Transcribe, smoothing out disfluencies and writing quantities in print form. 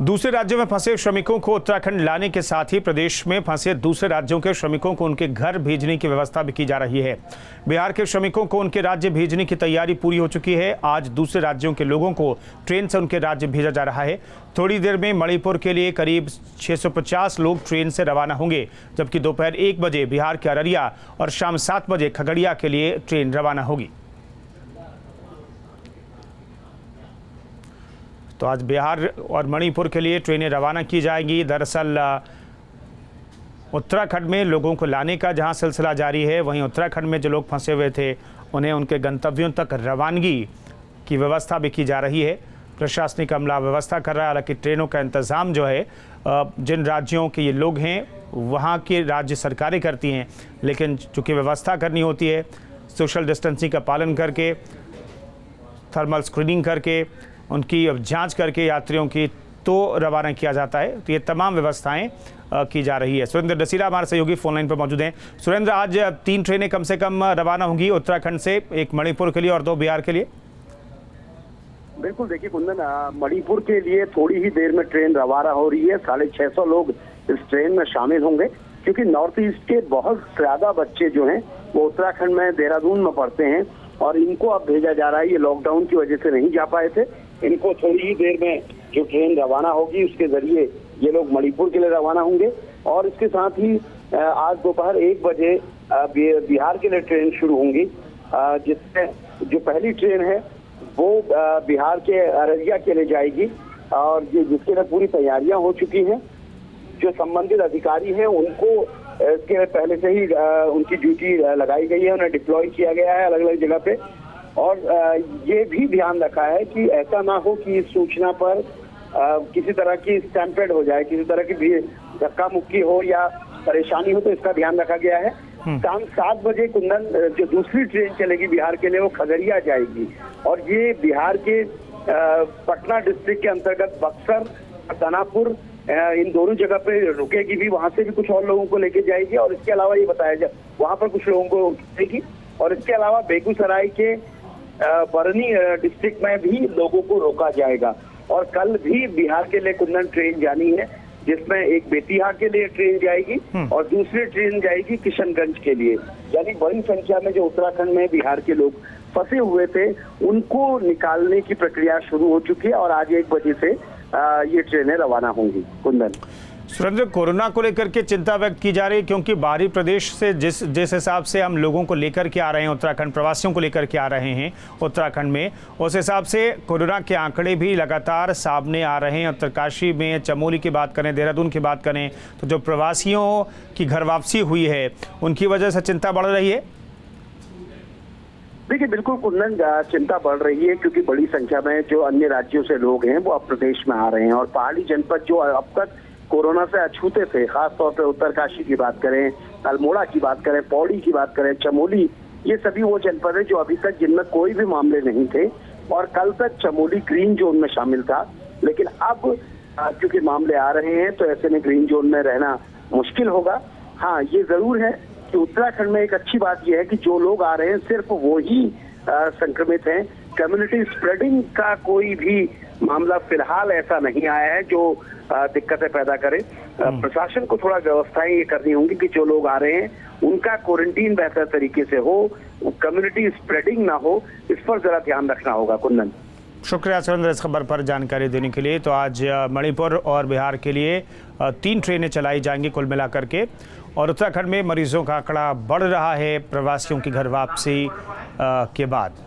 दूसरे राज्यों में फंसे श्रमिकों को उत्तराखंड लाने के साथ ही प्रदेश में फंसे दूसरे राज्यों के श्रमिकों को उनके घर भेजने की व्यवस्था भी की जा रही है। बिहार के श्रमिकों को उनके राज्य भेजने की तैयारी पूरी हो चुकी है। आज दूसरे राज्यों के लोगों को ट्रेन से उनके राज्य भेजा जा रहा है। थोड़ी देर में मणिपुर के लिए करीब 650 लोग ट्रेन से रवाना होंगे, जबकि दोपहर 1 बजे बिहार के अररिया और शाम 7 बजे खगड़िया के लिए ट्रेन रवाना होगी। तो आज बिहार और मणिपुर के लिए ट्रेनें रवाना की जाएंगी। दरअसल उत्तराखंड में लोगों को लाने का जहां सिलसिला जारी है, वहीं उत्तराखंड में जो लोग फंसे हुए थे उन्हें उनके गंतव्यों तक रवानगी की व्यवस्था भी की जा रही है। प्रशासनिक अमला व्यवस्था कर रहा है। हालांकि ट्रेनों का इंतज़ाम जो है जिन राज्यों के ये लोग हैं वहाँ की राज्य सरकारें करती हैं, लेकिन चूँकि व्यवस्था करनी होती है सोशल डिस्टेंसिंग का पालन करके, थर्मल स्क्रीनिंग करके, उनकी जांच करके यात्रियों की तो रवाना किया जाता है। तो ये तमाम व्यवस्थाएं की जा रही है। सुरेंद्र डसीरा हमारे सहयोगी फोनलाइन पर मौजूद हैं। सुरेंद्र, आज 3 ट्रेनें कम से कम रवाना होंगी उत्तराखंड से, एक मणिपुर के लिए और 2 बिहार के लिए। बिल्कुल, देखिए कुंदन, मणिपुर के लिए थोड़ी ही देर में ट्रेन रवाना हो रही है। 650 लोग इस ट्रेन में शामिल होंगे, क्योंकि नॉर्थ ईस्ट के बहुत ज्यादा बच्चे जो हैं वो उत्तराखंड में देहरादून में पढ़ते हैं और इनको अब भेजा जा रहा है। ये लॉकडाउन की वजह से नहीं जा पाए थे। इनको थोड़ी ही देर में जो ट्रेन रवाना होगी उसके जरिए ये लोग मणिपुर के लिए रवाना होंगे। और इसके साथ ही आज दोपहर 1 बजे बिहार के लिए ट्रेन शुरू होंगी, जिसमें जो पहली ट्रेन है वो बिहार के अररिया के लिए जाएगी और जिसके लिए पूरी तैयारियां हो चुकी हैं। जो संबंधित अधिकारी हैं उनको इसके पहले से ही उनकी ड्यूटी लगाई गई है, उन्हें डिप्लॉय किया गया है अलग अलग जगह पे। और ये भी ध्यान रखा है कि ऐसा ना हो कि इस सूचना पर किसी तरह की स्टैम्पेड हो जाए, किसी तरह की धक्का मुक्की हो या परेशानी हो, तो इसका ध्यान रखा गया है। शाम 7 बजे कुंदन जो दूसरी ट्रेन चलेगी बिहार के लिए वो खगड़िया जाएगी और ये बिहार के पटना डिस्ट्रिक्ट के अंतर्गत बक्सर, दानापुर, इन दोनों जगह पे रुकेगी भी। वहां से भी कुछ और लोगों को लेके जाएगी और इसके अलावा ये बताया जाए वहां पर कुछ लोगों को रुकेगी। और इसके अलावा बेगूसराय के बरनी डिस्ट्रिक्ट में भी लोगों को रोका जाएगा। और कल भी बिहार के लिए कुंदन ट्रेन जानी है, जिसमें एक बेतिया के लिए ट्रेन जाएगी और दूसरी ट्रेन जाएगी किशनगंज के लिए। यानी बड़ी संख्या में जो उत्तराखंड में बिहार के लोग फंसे हुए थे उनको निकालने की प्रक्रिया शुरू हो चुकी है और आज 1 बजे से ये ट्रेनें रवाना होंगी। कुंदन, सुरेंद्र, कोरोना को लेकर के चिंता व्यक्त की जा रही है, क्योंकि बाहरी प्रदेश से जिस हिसाब से हम लोगों को लेकर के आ रहे हैं उत्तराखंड, प्रवासियों को लेकर के आ रहे हैं उत्तराखंड में, उस हिसाब से कोरोना के आंकड़े भी लगातार सामने आ रहे हैं। उत्तरकाशी में, चमोली की बात करें, देहरादून की बात करें, तो जो प्रवासियों की घर वापसी हुई है उनकी वजह से चिंता बढ़ रही है। देखिए, बिल्कुल कुंदन, चिंता बढ़ रही है क्योंकि बड़ी संख्या में जो अन्य राज्यों से लोग हैं वो अब प्रदेश में आ रहे हैं। और पहाड़ी जनपद जो अब तक कोरोना से अछूते थे, खासतौर पे उत्तरकाशी की बात करें, अल्मोड़ा की बात करें, पौड़ी की बात करें, चमोली, ये सभी वो जनपद है जो अभी तक जिनमें कोई भी मामले नहीं थे। और कल तक चमोली ग्रीन जोन में शामिल था, लेकिन अब क्योंकि मामले आ रहे हैं तो ऐसे में ग्रीन जोन में रहना मुश्किल होगा। हाँ, ये जरूर है कि उत्तराखंड में एक अच्छी बात यह है कि जो लोग आ रहे हैं सिर्फ वो ही संक्रमित हैं। कम्युनिटी स्प्रेडिंग का कोई भी मामला फिलहाल ऐसा नहीं आया है जो दिक्कतें पैदा करे। प्रशासन को थोड़ा व्यवस्थाएं ये करनी होंगी कि जो लोग आ रहे हैं उनका क्वारंटीन बेहतर तरीके से हो, कम्युनिटी स्प्रेडिंग ना हो, इस पर जरा ध्यान रखना होगा। कुंदन, शुक्रिया सुरेंद्र इस खबर पर जानकारी देने के लिए। तो आज मणिपुर और बिहार के लिए 3 ट्रेनें चलाई जाएंगी कुल मिलाकर के। और उत्तराखंड में मरीजों का आंकड़ा बढ़ रहा है प्रवासियों की घर वापसी के बाद।